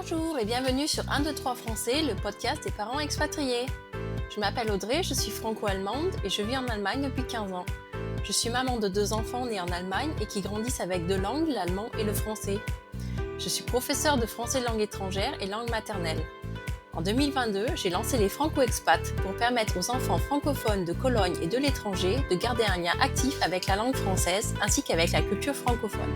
Bonjour et bienvenue sur 1, 2, 3 Français, le podcast des parents expatriés. Je m'appelle Audrey, je suis franco-allemande et je vis en Allemagne depuis 15 ans. Je suis maman de 2 enfants nés en Allemagne et qui grandissent avec 2 langues, l'allemand et le français. Je suis professeure de français langue étrangère et langue maternelle. En 2022, j'ai lancé les Franco-Expats pour permettre aux enfants francophones de Cologne et de l'étranger de garder un lien actif avec la langue française ainsi qu'avec la culture francophone.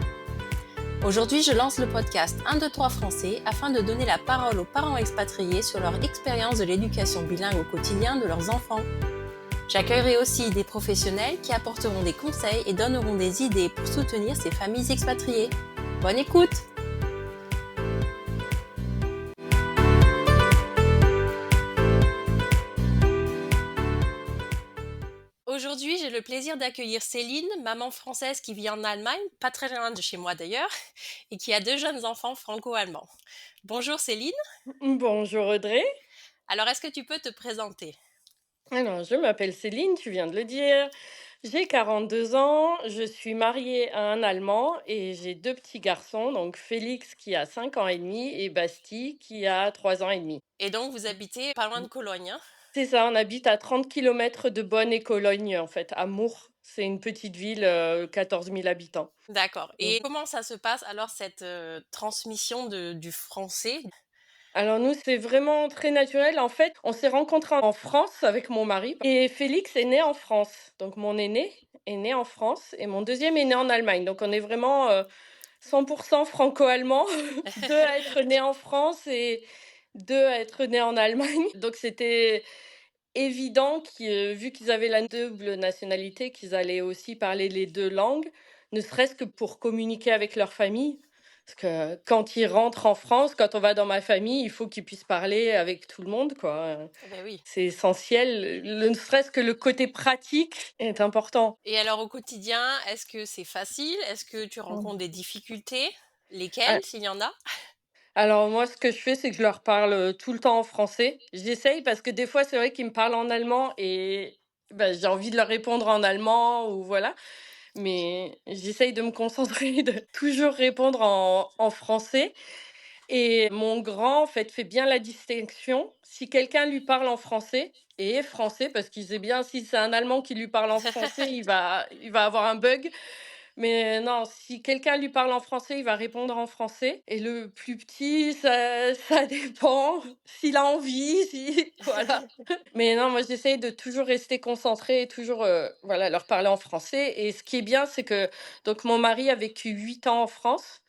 Aujourd'hui, je lance le podcast 1, 2, 3 Français afin de donner la parole aux parents expatriés sur leur expérience de l'éducation bilingue au quotidien de leurs enfants. J'accueillerai aussi des professionnels qui apporteront des conseils et donneront des idées pour soutenir ces familles expatriées. Bonne écoute! Aujourd'hui, j'ai le plaisir d'accueillir Céline, maman française qui vit en Allemagne, pas très loin de chez moi d'ailleurs, et qui a 2 jeunes enfants franco-allemands. Bonjour Céline. Bonjour Audrey. Alors, est-ce que tu peux te présenter? Alors, je m'appelle Céline, tu viens de le dire. J'ai 42 ans, je suis mariée à un Allemand et j'ai 2 petits garçons, donc Félix qui a 5 ans et demi et Bastille qui a 3 ans et demi. Et donc, vous habitez pas loin de Cologne, hein? C'est ça, on habite à 30 kilomètres de Bonn et Cologne en fait, à Mours. C'est une petite ville, 14 000 habitants. D'accord. Donc, Et comment ça se passe alors cette transmission du français? alors nous, c'est vraiment très naturel. En fait, on s'est rencontrés en France avec mon mari et Félix est né en France. Donc mon aîné est né en France et mon deuxième est né en Allemagne. Donc on est vraiment 100% franco-allemand, deux à être nés en France et deux à être nés en Allemagne. Donc c'était évident vu qu'ils avaient la double nationalité, qu'ils allaient aussi parler les deux langues, ne serait-ce que pour communiquer avec leur famille. Parce que quand ils rentrent en France, quand on va dans ma famille, il faut qu'ils puissent parler avec tout le monde, quoi. Ben oui. C'est essentiel. Ne serait-ce que le côté pratique est important. Et alors au quotidien, est-ce que c'est facile? Est-ce que tu Mm. rencontres des difficultés? Lesquelles, Ah, s'il y en a? alors moi, ce que je fais, c'est que je leur parle tout le temps en français. J'essaye parce que des fois, c'est vrai qu'ils me parlent en allemand et bah, j'ai envie de leur répondre en allemand ou voilà. Mais j'essaye de me concentrer, de toujours répondre en français et mon grand, en fait bien la distinction. Si quelqu'un lui parle en français et est français, parce qu'il sait bien si c'est un Allemand qui lui parle en français, il va avoir un bug. Mais non, si quelqu'un lui parle en français, il va répondre en français et le plus petit, ça dépend s'il a envie, si voilà. Mais non, moi j'essaye de toujours rester concentrée et toujours, voilà, leur parler en français et ce qui est bien, c'est que donc mon mari a vécu 8 ans en France.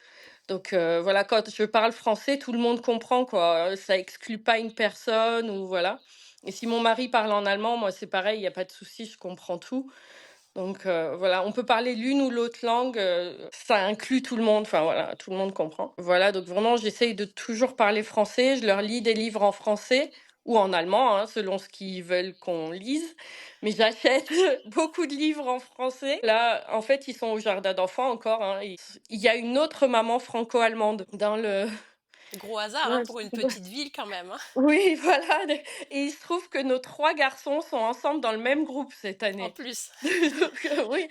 Donc voilà, quand je parle français, tout le monde comprend quoi, ça exclut pas une personne ou voilà. Et si mon mari parle en allemand, moi c'est pareil, il y a pas de souci, je comprends tout. Donc voilà, on peut parler l'une ou l'autre langue, ça inclut tout le monde, enfin voilà, tout le monde comprend. Voilà, donc vraiment j'essaye de toujours parler français, je leur lis des livres en français ou en allemand, hein, selon ce qu'ils veulent qu'on lise. Mais j'achète beaucoup de livres en français. Là, en fait, ils sont au jardin d'enfants encore, hein. Il y a une autre maman franco-allemande dans le Gros hasard, hein, pour une petite ville quand même, hein? oui, voilà, et il se trouve que nos 3 garçons sont ensemble dans le même groupe cette En année. plus. Donc oui,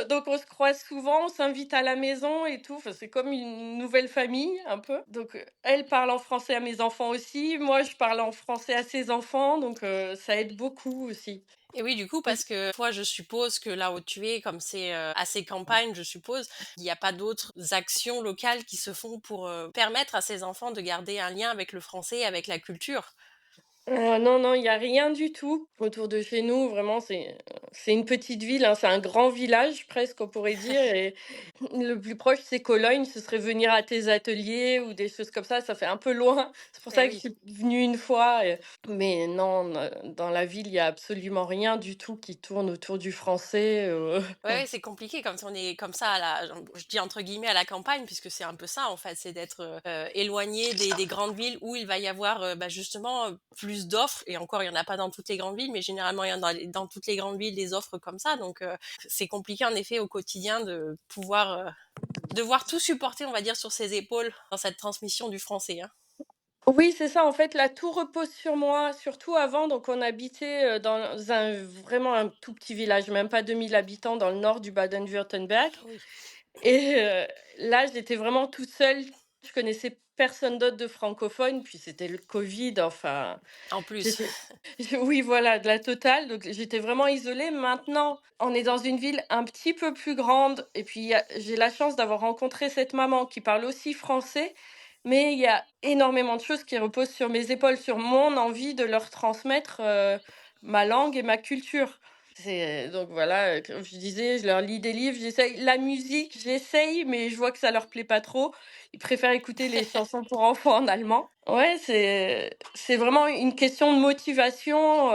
donc on se croise souvent, on s'invite à la maison et tout, enfin, c'est comme une nouvelle famille un peu. Donc elle parle en français à mes enfants aussi, moi je parle en français à ses enfants, donc ça aide beaucoup aussi. Et oui, du coup, Mmh. parce que toi, je suppose que là où tu es, comme c'est assez campagne, je suppose, il n'y a pas d'autres actions locales qui se font pour permettre à ces enfants de garder un lien avec le français, avec la culture. Non, non, il y a rien du tout autour de chez nous. Vraiment, c'est une petite ville, hein, c'est un grand village presque, on pourrait dire et le plus proche, c'est Cologne. Ce serait venir à tes ateliers ou des choses comme ça fait un peu loin. C'est pour Eh ça que je oui. suis venue une fois mais non, dans la ville, il y a absolument rien du tout qui tourne autour du français, Ouais, ouais, c'est compliqué quand on est comme ça, je dis entre guillemets à la campagne, puisque c'est un peu ça en fait, c'est d'être éloigné des grandes villes où il va y avoir justement plus d'offres. Et encore, il n'y en a pas dans toutes les grandes villes, mais généralement, il y en a dans toutes les grandes villes des offres comme ça. Donc, c'est compliqué en effet au quotidien de pouvoir devoir tout supporter, on va dire, sur ses épaules dans cette transmission du français, hein. Oui, c'est ça, en fait, là, tout repose sur moi, surtout avant, donc on habitait, dans vraiment un tout petit village, même pas 2000 habitants dans le nord du Baden-Württemberg Oui. et là, j'étais vraiment toute seule, Je connaissais personne d'autre de francophone, puis c'était le covid, enfin, En plus. j'étais oui, voilà, de la totale, donc j'étais vraiment isolée. Maintenant, on est dans une ville un petit peu plus grande et puis j'ai la chance d'avoir rencontré cette maman qui parle aussi français, mais il y a énormément de choses qui reposent sur mes épaules, sur mon envie de leur transmettre, ma langue et ma culture. C'est donc voilà, comme je disais, je leur lis des livres, j'essaye la musique, j'essaye, mais je vois que ça leur plaît pas trop. Ils préfèrent écouter les chansons pour enfants en allemand. Ouais, c'est vraiment une question de motivation,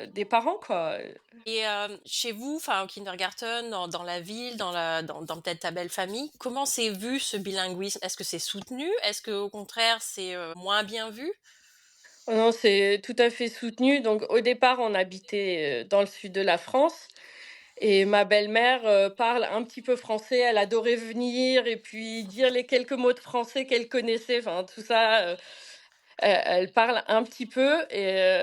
des parents, quoi. Et chez vous, enfin au kindergarten, dans la ville, dans peut-être ta belle famille, comment c'est vu ce bilinguisme? Est-ce que c'est soutenu? Est-ce que au contraire c'est moins bien vu? Oh non, c'est tout à fait soutenu. Donc au départ, on habitait, dans le sud de la France et ma belle-mère, parle un petit peu français. Elle adorait venir et puis dire les quelques mots de français qu'elle connaissait, enfin tout ça, elle parle un petit peu et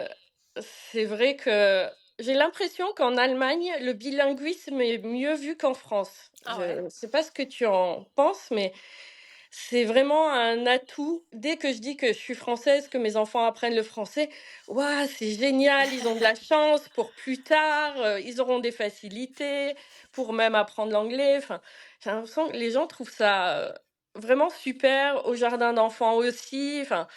c'est vrai que j'ai l'impression qu'en Allemagne, le bilinguisme est mieux vu qu'en France. Ah ouais? Je sais pas ce que tu en penses, mais c'est vraiment un atout. Dès que je dis que je suis française, que mes enfants apprennent le français, waouh, c'est génial, ils ont de la chance pour plus tard, ils auront des facilités pour même apprendre l'anglais. Enfin, j'ai l'impression que les gens trouvent ça, vraiment super, au jardin d'enfants aussi. Enfin,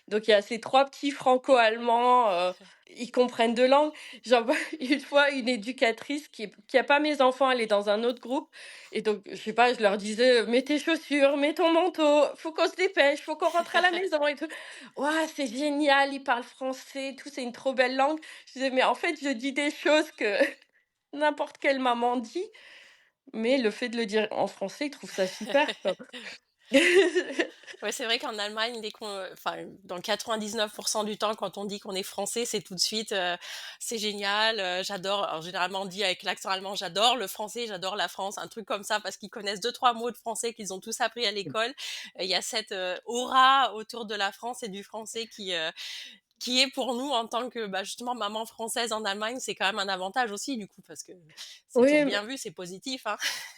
donc il y a ces 3 petits franco-allemands, ils comprennent 2 langues. Genre une fois une éducatrice qui a pas mes enfants, elle est dans un autre groupe et donc je sais pas, je leur disais: «Mets tes chaussures, mets ton manteau, faut qu'on se dépêche, faut qu'on rentre à la maison et tout». «Waouh, c'est génial, ils parlent français et tout, c'est une trop belle langue». Je disais: «Mais en fait, je dis des choses que n'importe quelle maman dit, mais le fait de le dire en français, ils trouvent ça super, quoi». Ouais, c'est vrai qu'en Allemagne, dès qu'on enfin, dans 99 du temps, quand on dit qu'on est français, c'est tout de suite, «C'est génial, j'adore», alors généralement on dit avec l'accent allemand: «J'adore le français, j'adore la France», un truc comme ça, parce qu'ils connaissent deux trois mots de français qu'ils ont tous appris à l'école. Et il y a cette, aura autour de la France et du français qui est pour nous en tant que, bah, justement maman française en Allemagne, c'est quand même un avantage aussi du coup, parce que c'est toujours Oui. bien vu, c'est positif, hein.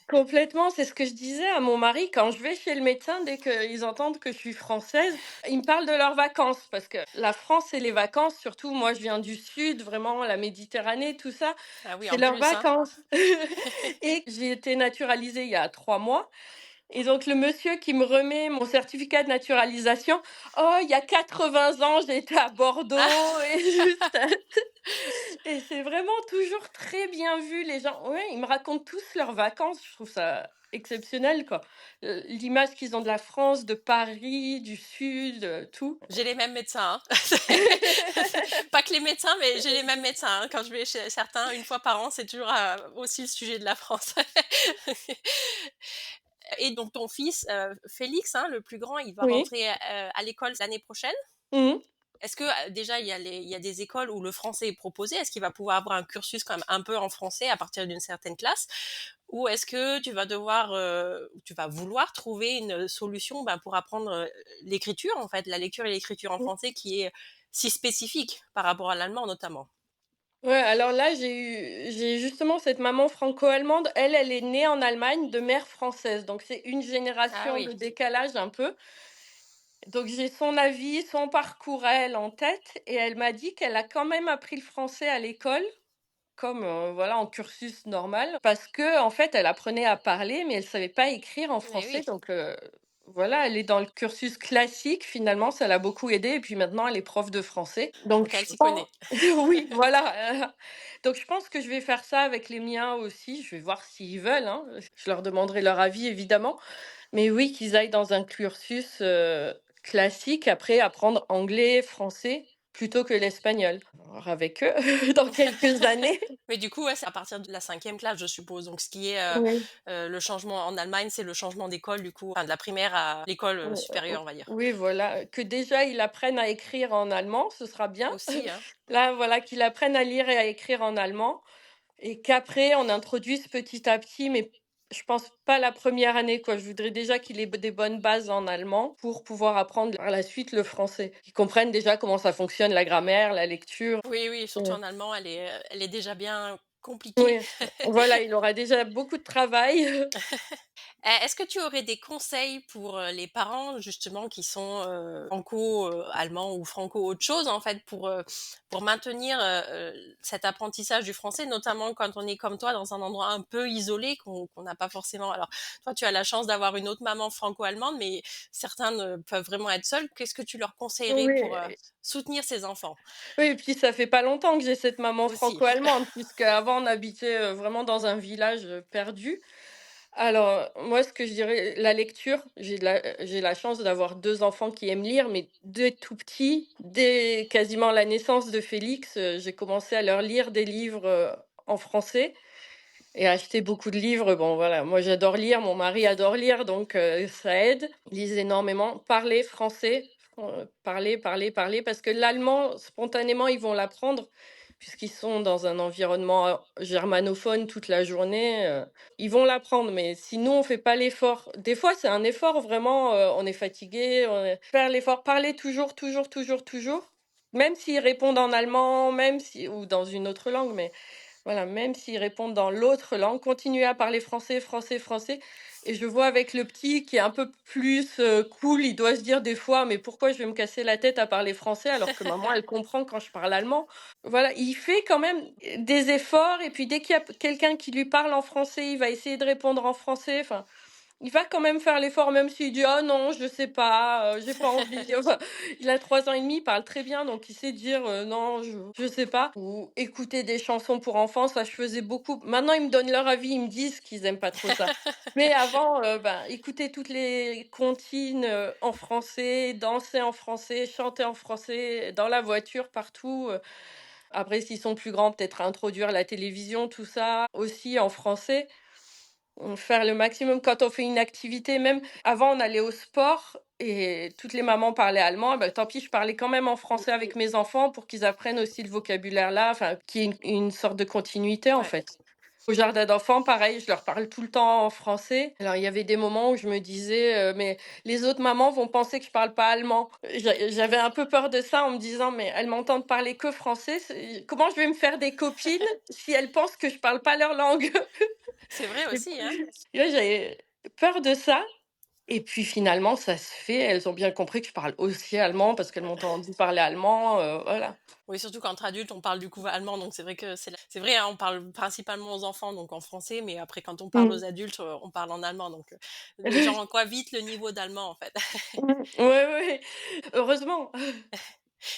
Complètement, c'est ce que je disais à mon mari quand je vais chez le médecin, dès qu'ils entendent que je suis française, ils me parlent de leurs vacances parce que la France et les vacances, surtout moi je viens du sud, vraiment la Méditerranée, tout ça, Ah oui, c'est en leurs plus, hein. vacances. Et j'ai été naturalisée il y a 3 mois et donc le monsieur qui me remet mon certificat de naturalisation: «Oh, il y a 80 ans, j'étais à Bordeaux et juste et c'est vraiment toujours très bien vu, les gens ouais, ils me racontent tous leurs vacances, je trouve ça exceptionnel, quoi. L'image qu'ils ont de la France, de Paris, du sud, tout. J'ai les mêmes médecins, hein. Pas que les médecins, mais j'ai les mêmes médecins, hein. Quand je vais chez certains, une fois par an, c'est toujours, aussi le sujet de la France. Et donc ton fils, Félix, hein, le plus grand, il va Oui. rentrer, à l'école l'année prochaine. Mmh. Est-ce que, déjà il y a des écoles où le français est proposé? Est-ce qu'il va pouvoir avoir un cursus quand même un peu en français à partir d'une certaine classe? Ou est-ce que tu vas devoir, tu vas vouloir trouver une solution, ben, pour apprendre, l'écriture en fait, la lecture et l'écriture en français qui est si spécifique par rapport à l'allemand notamment? Ouais, alors là, j'ai justement cette maman franco-allemande, elle est née en Allemagne de mère française, donc c'est une Ah génération oui, de décalage un peu. Donc j'ai son avis, son parcours à elle en tête et elle m'a dit qu'elle a quand même appris le français à l'école. Comme, voilà, en cursus normal parce que en fait, elle apprenait à parler, mais elle savait pas écrire en mais français oui, donc voilà, elle est dans le cursus classique finalement, ça l'a beaucoup aidée et puis maintenant elle est prof de français donc donc je elle s'y pense connaît. oui, voilà, donc je pense que je vais faire ça avec les miens aussi. Je vais voir s'ils veulent, hein, je leur demanderai leur avis évidemment, mais oui, qu'ils aillent dans un cursus, classique, après apprendre anglais, français, plutôt que l'espagnol. Alors avec eux dans quelques années. Mais du coup, ouais, c'est à partir de la cinquième classe, je suppose. Donc ce qui est, Oui, le changement en Allemagne, c'est le changement d'école du coup, enfin de la primaire à l'école, supérieure, on va dire. oui, voilà, que déjà ils apprennent à écrire en allemand, ce sera bien. Aussi, hein. Là, voilà, qu'ils apprennent à lire et à écrire en allemand et qu'après on introduise petit à petit, mais je pense pas la première année, quoi. Je voudrais déjà qu'il ait des bonnes bases en allemand pour pouvoir apprendre par la suite le français. Qu'ils comprennent déjà comment ça fonctionne, la grammaire, la lecture. Oui, oui, surtout Mmh. en allemand, elle est déjà bien compliqué. Oui, voilà, il aura déjà beaucoup de travail. Est-ce que tu aurais des conseils pour, les parents justement qui sont, franco, allemands ou franco autre chose en fait pour maintenir, cet apprentissage du français, notamment quand on est comme toi dans un endroit un peu isolé qu'on n'a pas forcément alors toi tu as la chance d'avoir une autre maman franco-allemande, mais certains ne peuvent vraiment être seuls. Qu'est-ce que tu leur conseillerais pour, Oui. soutenir ces enfants? Oui, et puis ça fait pas longtemps que j'ai cette maman Aussi. franco-allemande, puisqu'avant on habitait, vraiment dans un village, perdu. Alors, moi, ce que je dirais, la lecture, j'ai la chance d'avoir 2 enfants qui aiment lire, mais dès tout petits, dès quasiment la naissance de Félix, j'ai commencé à leur lire des livres, en français et acheter beaucoup de livres. Bon, voilà, moi j'adore lire, mon mari adore lire, donc ça aide. Ils lisent énormément. Parler français, parler, parler, parler, parce que l'allemand, spontanément, ils vont l'apprendre puisqu'ils sont dans un environnement, germanophone toute la journée, ils vont l'apprendre, mais si nous, on fait pas l'effort des fois, c'est un effort vraiment, on est fatigué, faire l'effort, parler toujours, toujours, toujours, toujours, même s'ils répondent en allemand, même si ou dans une autre langue, mais voilà, même s'ils répondent dans l'autre langue, continuer à parler français, français, français. Et je vois avec le petit qui est un peu plus cool, il doit se dire des fois, mais pourquoi je vais me casser la tête à parler français alors que maman, elle comprend quand je parle allemand. Voilà, il fait quand même des efforts et puis dès qu'il y a quelqu'un qui lui parle en français, il va essayer de répondre en français. Enfin, il va quand même faire l'effort, même s'il dit: «Oh non, je sais pas, j'ai pas envie». Enfin, il a 3 ans et demi, il parle très bien, donc il sait dire: «Non, je sais pas» ou écouter des chansons pour enfants, ça je faisais beaucoup. Maintenant, ils me donnent leur avis, ils me disent qu'ils aiment pas trop ça. Mais avant, ben, écouter toutes les comptines, en français, danser en français, chanter en français, dans la voiture, partout, Après s'ils sont plus grands, peut-être introduire la télévision, tout ça, aussi en français. Faire le maximum quand on fait une activité, même avant on allait au sport et toutes les mamans parlaient allemand, bah, tant pis, je parlais quand même en français avec mes enfants pour qu'ils apprennent aussi le vocabulaire là, enfin qu'il y ait une sorte de continuité en Ouais. fait. Au jardin d'enfants, pareil, je leur parle tout le temps en français. Alors il y avait des moments où je me disais, «Mais les autres mamans vont penser que je parle pas allemand». J'avais un peu peur de ça en me disant: «Mais elles m'entendent parler que français, comment je vais me faire des copines si elles pensent que je parle pas leur langue?» C'est vrai Et aussi, hein. là, j'avais peur de ça et puis finalement ça se fait. Elles ont bien compris que je parle aussi allemand parce qu'elles m'ont entendu parler allemand, voilà. Oui, surtout qu'entre adultes, on parle du coup allemand, donc c'est vrai que c'est vrai, hein, on parle principalement aux enfants, donc en français, mais après quand on parle Mmh. aux adultes, on parle en allemand, donc les gens quoi vite le niveau d'allemand, en fait. Ouais, ouais, heureusement.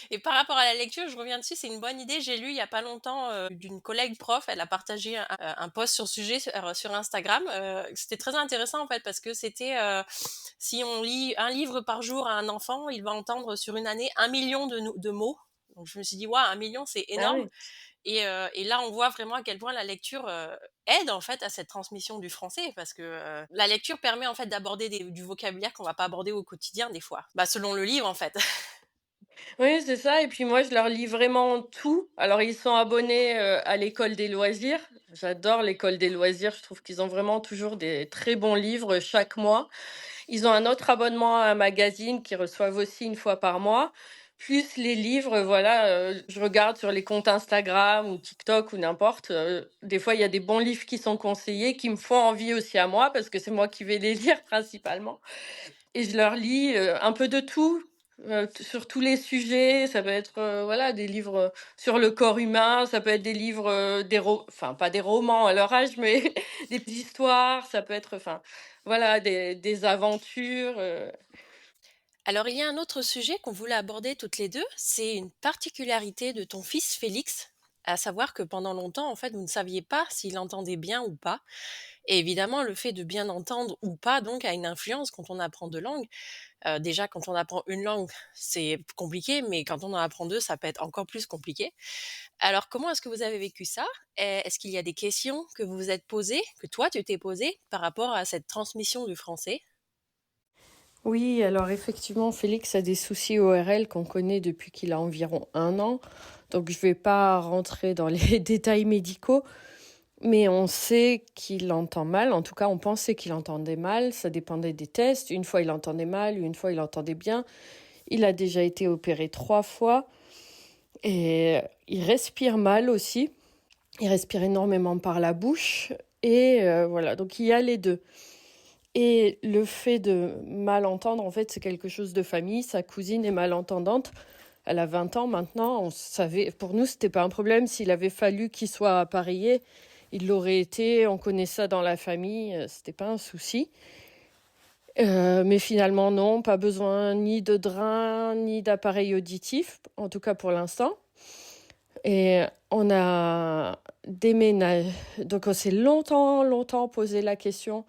Et par rapport à la lecture, je reviens dessus, c'est une bonne idée. J'ai lu il y a pas longtemps, d'une collègue prof, elle a partagé un post sur le sujet sur Instagram, c'était très intéressant, en fait, parce que c'était, si on lit un livre par jour à un enfant, il va entendre sur une année 1 million de mots. Donc je me suis dit: «Waouh, 1 million, c'est Ah énorme». oui. Et là, on voit vraiment à quel point la lecture, aide en fait à cette transmission du français parce que, la lecture permet en fait d'aborder du vocabulaire qu'on va pas aborder au quotidien des fois. Bah, selon le livre en fait. Oui, c'est ça et puis moi, je leur lis vraiment tout. Alors ils sont abonnés, à l'école des loisirs. J'adore l'école des loisirs, je trouve qu'ils ont vraiment toujours des très bons livres chaque mois. Ils ont un autre abonnement à un magazine qu'ils reçoivent aussi une fois par mois, plus les livres, voilà, je regarde sur les comptes Instagram ou TikTok ou n'importe, des fois, il y a des bons livres qui sont conseillés, qui me font envie aussi à moi parce que c'est moi qui vais les lire principalement et je leur lis, un peu de tout, sur tous les sujets. Ça peut être, voilà, des livres, sur le corps humain, ça peut être des livres, enfin pas des romans à leur âge, mais des petites histoires, ça peut être, enfin, voilà, des aventures, Alors il y a un autre sujet qu'on voulait aborder toutes les 2, c'est une particularité de ton fils Félix, à savoir que pendant longtemps, en fait, vous ne saviez pas s'il entendait bien ou pas. Et évidemment, le fait de bien entendre ou pas, donc, a une influence quand on apprend 2 langues. Déjà quand on apprend une langue, c'est compliqué, mais quand on en apprend 2, ça peut être encore plus compliqué. Alors comment est-ce que vous avez vécu ça? Et est-ce qu'il y a des questions que vous vous êtes posées, que toi tu t'es posées par rapport à cette transmission du français? Oui, alors effectivement, Félix a des soucis ORL qu'on connaît depuis qu'il a environ 1 an. Donc je vais pas rentrer dans les détails médicaux, mais on sait qu'il entend mal. En tout cas, on pensait qu'il entendait mal. Ça dépendait des tests. Une fois, il entendait mal, une fois, il entendait bien. Il a déjà été opéré 3 fois et il respire mal aussi. Il respire énormément par la bouche. Et voilà, donc il y a les deux. Et le fait de mal entendre, en fait, c'est quelque chose de famille. Sa cousine est malentendante. Elle a 20 ans maintenant. On savait, pour nous, c'était pas un problème. S'il avait fallu qu'il soit appareillé, il l'aurait été. On connaît ça dans la famille. C'était pas un souci. Mais finalement, non, pas besoin ni de drain, ni d'appareil auditif, en tout cas pour l'instant. Et on a déménagé. Donc, on s'est longtemps posé la question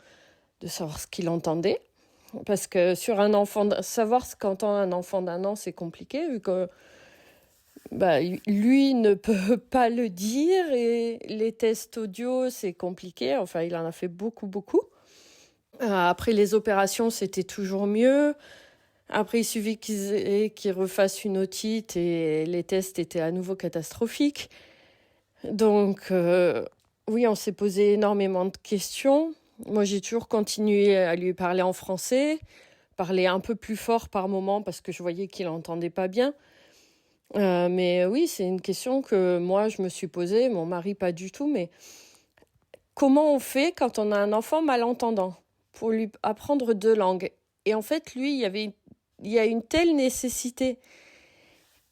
de savoir ce qu'il entendait. Parce que sur un enfant, savoir ce qu'entend un enfant d'1 an, c'est compliqué, vu que lui ne peut pas le dire, et les tests audio, c'est compliqué. Enfin, il en a fait beaucoup. Après les opérations, c'était toujours mieux. Après, il suffit qu'ils refassent une otite et les tests étaient à nouveau catastrophiques. Donc, oui, on s'est posé énormément de questions. Moi, j'ai toujours continué à lui parler en français, parler un peu plus fort par moment parce que je voyais qu'il n'entendait pas bien. Mais oui, c'est une question que moi, je me suis posée, mon mari pas du tout. Mais comment on fait quand on a un enfant malentendant pour lui apprendre 2 langues? Et en fait, lui, il y a une telle nécessité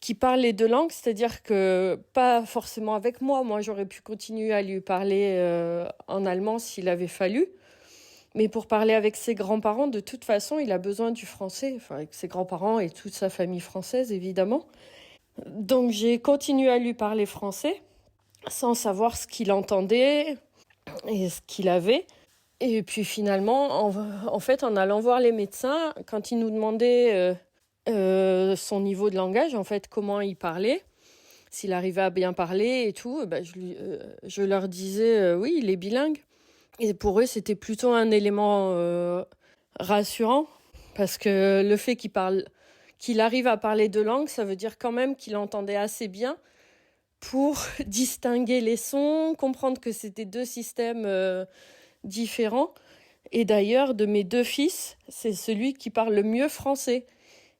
qu'il parle les 2 langues, c'est-à-dire que pas forcément avec moi. Moi, j'aurais pu continuer à lui parler en allemand s'il avait fallu. Mais pour parler avec ses grands-parents, de toute façon, il a besoin du français, enfin avec ses grands-parents et toute sa famille française, évidemment. Donc, j'ai continué à lui parler français, sans savoir ce qu'il entendait et ce qu'il avait. Et puis finalement, en fait, en allant voir les médecins, quand ils nous demandaient son niveau de langage, en fait, comment il parlait, s'il arrivait à bien parler et tout, je leur disais, oui, il est bilingue. Et pour eux, c'était plutôt un élément rassurant, parce que le fait qu'il arrive à parler 2 langues, ça veut dire quand même qu'il entendait assez bien pour distinguer les sons, comprendre que c'était 2 systèmes différents. Et d'ailleurs, de mes 2 fils, c'est celui qui parle le mieux français.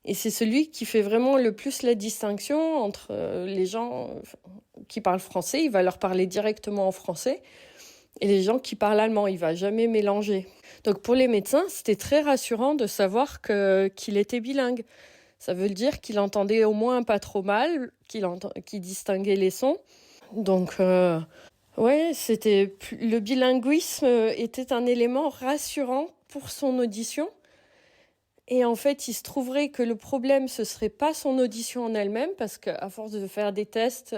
Et c'est celui qui fait vraiment le plus la distinction entre les gens qui parlent français, il va leur parler directement en français, et les gens qui parlent allemand, il va jamais mélanger. Donc pour les médecins, c'était très rassurant de savoir qu'il était bilingue. Ça veut dire qu'il entendait au moins pas trop mal, qu'il distinguait les sons. Donc ouais, le bilinguisme était un élément rassurant pour son audition. Et en fait, il se trouverait que le problème, ce serait pas son audition en elle-même, parce qu'à force de faire des tests,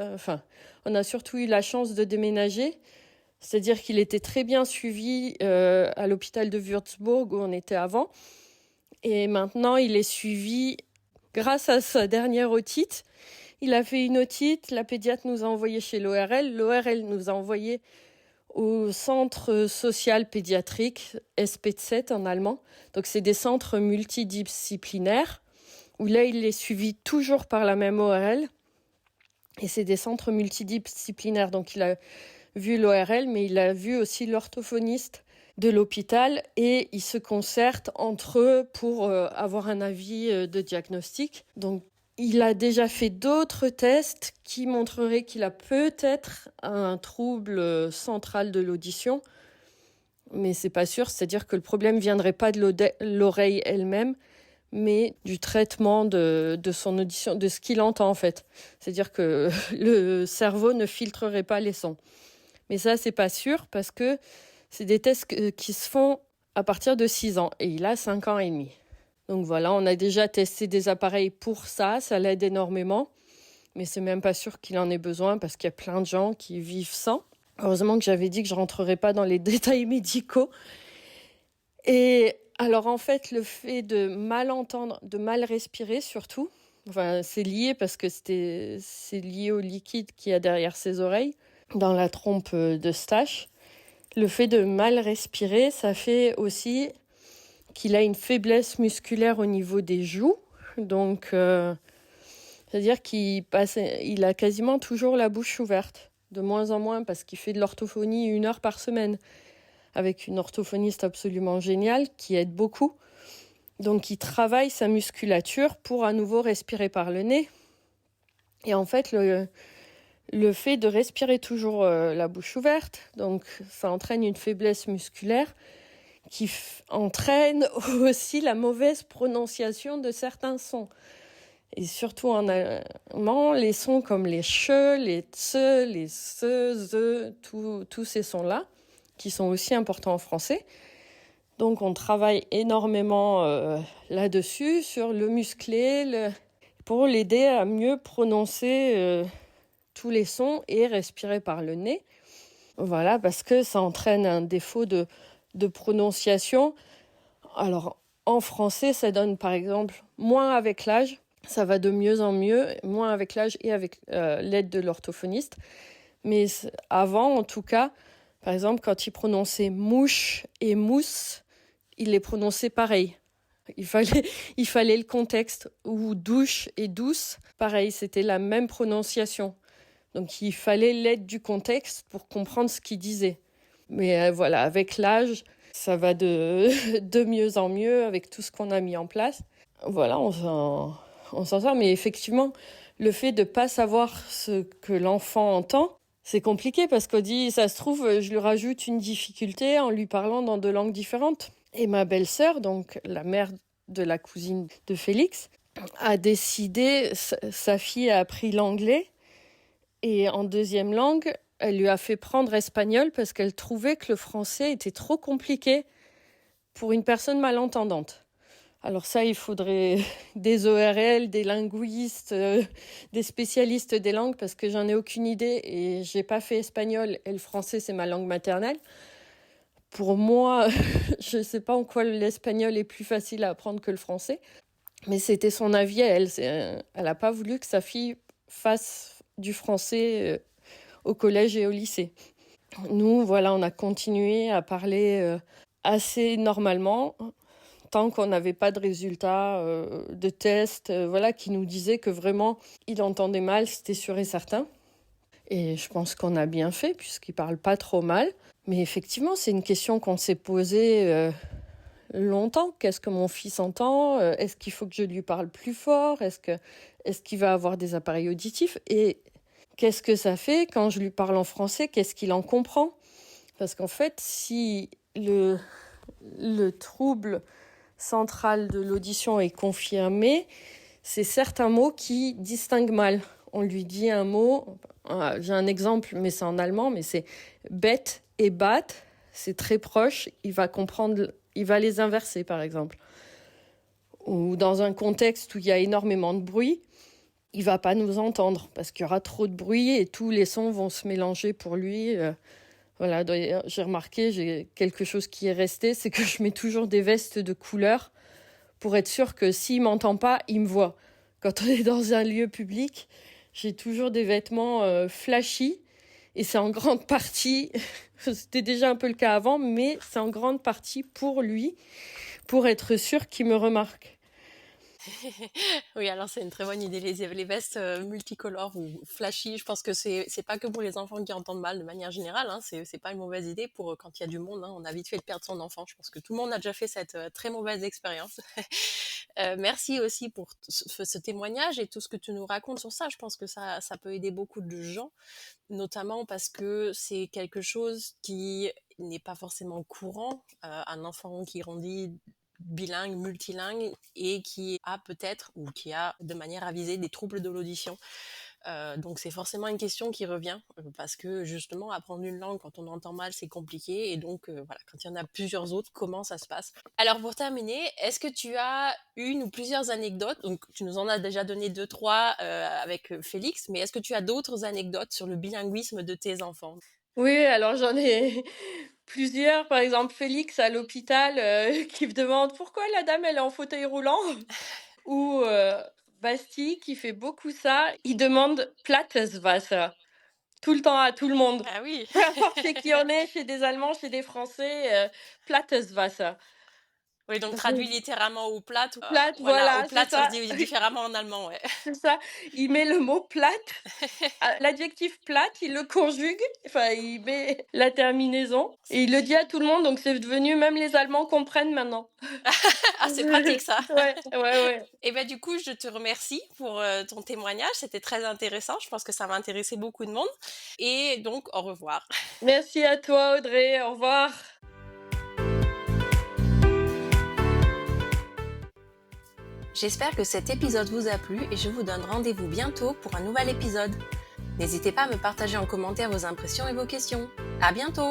on a surtout eu la chance de déménager. C'est-à-dire qu'il était très bien suivi à l'hôpital de Würzburg où on était avant. Et maintenant, il est suivi grâce à sa dernière otite. Il a fait une otite, la pédiatre nous a envoyé chez l'ORL. L'ORL nous a envoyé au centre social pédiatrique, SPZ en allemand. Donc, c'est des centres multidisciplinaires où là, il est suivi toujours par la même ORL. Et c'est des centres multidisciplinaires. Donc, il a vu l'ORL, mais il a vu aussi l'orthophoniste de l'hôpital et ils se concertent entre eux pour avoir un avis de diagnostic. Donc, il a déjà fait d'autres tests qui montreraient qu'il a peut-être un trouble central de l'audition, mais c'est pas sûr. C'est-à-dire que le problème viendrait pas de l'oreille elle-même, mais du traitement de son audition, de ce qu'il entend en fait. C'est-à-dire que le cerveau ne filtrerait pas les sons. Mais ça, c'est pas sûr parce que c'est des tests qui se font à partir de 6 ans et il a 5 ans et demi. Donc voilà, on a déjà testé des appareils pour ça l'aide énormément. Mais c'est même pas sûr qu'il en ait besoin parce qu'il y a plein de gens qui vivent sans. Heureusement que j'avais dit que je rentrerais pas dans les détails médicaux. Et alors en fait, le fait de mal entendre, de mal respirer surtout, c'est lié parce que c'est lié au liquide qu'il y a derrière ses oreilles, dans la trompe d'Eustache. Le fait de mal respirer, ça fait aussi qu'il a une faiblesse musculaire au niveau des joues. Donc, c'est-à-dire qu'il a quasiment toujours la bouche ouverte. De moins en moins parce qu'il fait de l'orthophonie 1 heure par semaine avec une orthophoniste absolument géniale qui aide beaucoup. Donc, il travaille sa musculature pour à nouveau respirer par le nez. Et en fait, Le fait de respirer toujours la bouche ouverte, donc ça entraîne une faiblesse musculaire qui entraîne aussi la mauvaise prononciation de certains sons. Et surtout en allemand, les sons comme les che, les tse, les se, ze, tous ces sons-là, qui sont aussi importants en français. Donc on travaille énormément là-dessus, sur le musclé, pour l'aider à mieux prononcer tous les sons et respirer par le nez. Voilà, parce que ça entraîne un défaut de prononciation. Alors, en français, ça donne par exemple moins avec l'âge. Ça va de mieux en mieux, moins avec l'âge et avec l'aide de l'orthophoniste. Mais avant, en tout cas, par exemple, quand il prononçait mouche et mousse, il les prononçait pareil. Il fallait le contexte. Ou douche et douce, pareil, c'était la même prononciation. Donc il fallait l'aide du contexte pour comprendre ce qu'il disait. Mais voilà, avec l'âge, ça va de mieux en mieux avec tout ce qu'on a mis en place. Voilà, on s'en sort. Mais effectivement, le fait de ne pas savoir ce que l'enfant entend, c'est compliqué parce qu'on dit, ça se trouve, je lui rajoute une difficulté en lui parlant dans 2 langues différentes. Et ma belle-sœur, donc la mère de la cousine de Félix, a décidé, sa fille a appris l'anglais et en 2e langue, elle lui a fait prendre espagnol parce qu'elle trouvait que le français était trop compliqué pour une personne malentendante. Alors ça, il faudrait des ORL, des linguistes, des spécialistes des langues parce que j'en ai aucune idée et j'ai pas fait espagnol et le français, c'est ma langue maternelle. Pour moi, je ne sais pas en quoi l'espagnol est plus facile à apprendre que le français, mais c'était son avis à elle. Elle n'a pas voulu que sa fille fasse du français au collège et au lycée. Nous, voilà, on a continué à parler assez normalement tant qu'on n'avait pas de résultats de tests voilà, qui nous disaient que vraiment il entendait mal, c'était sûr et certain. Et je pense qu'on a bien fait puisqu'il ne parle pas trop mal. Mais effectivement, c'est une question qu'on s'est posée longtemps. Qu'est-ce que mon fils entend ? Est-ce qu'il faut que je lui parle plus fort ? Est-ce qu'il va avoir des appareils auditifs ? Et qu'est-ce que ça fait quand je lui parle en français ? Qu'est-ce qu'il en comprend ? Parce qu'en fait, si le trouble central de l'audition est confirmé, c'est certains mots qui distinguent mal. On lui dit un mot, j'ai un exemple, mais c'est en allemand, mais c'est bête et bat, c'est très proche, il va comprendre, il va les inverser par exemple. Ou dans un contexte où il y a énormément de bruit, il va pas nous entendre parce qu'il y aura trop de bruit et tous les sons vont se mélanger pour lui. Voilà, j'ai remarqué, j'ai quelque chose qui est resté, c'est que je mets toujours des vestes de couleur pour être sûr que s'il m'entend pas, il me voit. Quand on est dans un lieu public, j'ai toujours des vêtements flashy et c'est en grande partie, c'était déjà un peu le cas avant, mais c'est en grande partie pour lui, pour être sûr qu'il me remarque. Oui, alors c'est une très bonne idée, les vestes multicolores ou flashy. Je pense que c'est pas que pour les enfants qui entendent mal de manière générale, hein, c'est pas une mauvaise idée pour quand il y a du monde, hein, on a vite fait de perdre son enfant. Je pense que tout le monde a déjà fait cette très mauvaise expérience. Merci aussi pour ce témoignage et tout ce que tu nous racontes sur ça. Je pense que ça peut aider beaucoup de gens, notamment parce que c'est quelque chose qui n'est pas forcément courant. Un enfant qui grandit bilingue, multilingue et qui a peut-être ou qui a de manière avisée des troubles de l'audition. Donc c'est forcément une question qui revient parce que justement apprendre une langue quand on entend mal c'est compliqué et donc voilà, quand il y en a plusieurs autres, comment ça se passe? Alors pour terminer, est-ce que tu as une ou plusieurs anecdotes? Donc tu nous en as déjà donné 2-3 avec Félix, mais est-ce que tu as d'autres anecdotes sur le bilinguisme de tes enfants? Oui, alors j'en ai plusieurs. Par exemple, Félix à l'hôpital qui me demande pourquoi la dame elle est en fauteuil roulant. Ou Basti qui fait beaucoup ça. Il demande Plattes Wasser tout le temps à tout le monde. Ah oui. Peu importe chez qui on est, chez des Allemands, chez des Français, Plattes Wasser. Oui, donc traduit littéralement ou plate, Plate, voilà, au voilà, c'est plate, ça se ça, dit différemment en allemand, ouais. c'est ça. Il met le mot plate, l'adjectif plate, il le conjugue, enfin, il met la terminaison et il le dit à tout le monde, donc c'est devenu même les Allemands comprennent maintenant. Ah, c'est pratique ça. Ouais, ouais, ouais. Et ben du coup, je te remercie pour, ton témoignage, c'était très intéressant, je pense que ça va intéresser beaucoup de monde et donc au revoir. Merci à toi Audrey, au revoir. J'espère que cet épisode vous a plu et je vous donne rendez-vous bientôt pour un nouvel épisode. N'hésitez pas à me partager en commentaire vos impressions et vos questions. À bientôt!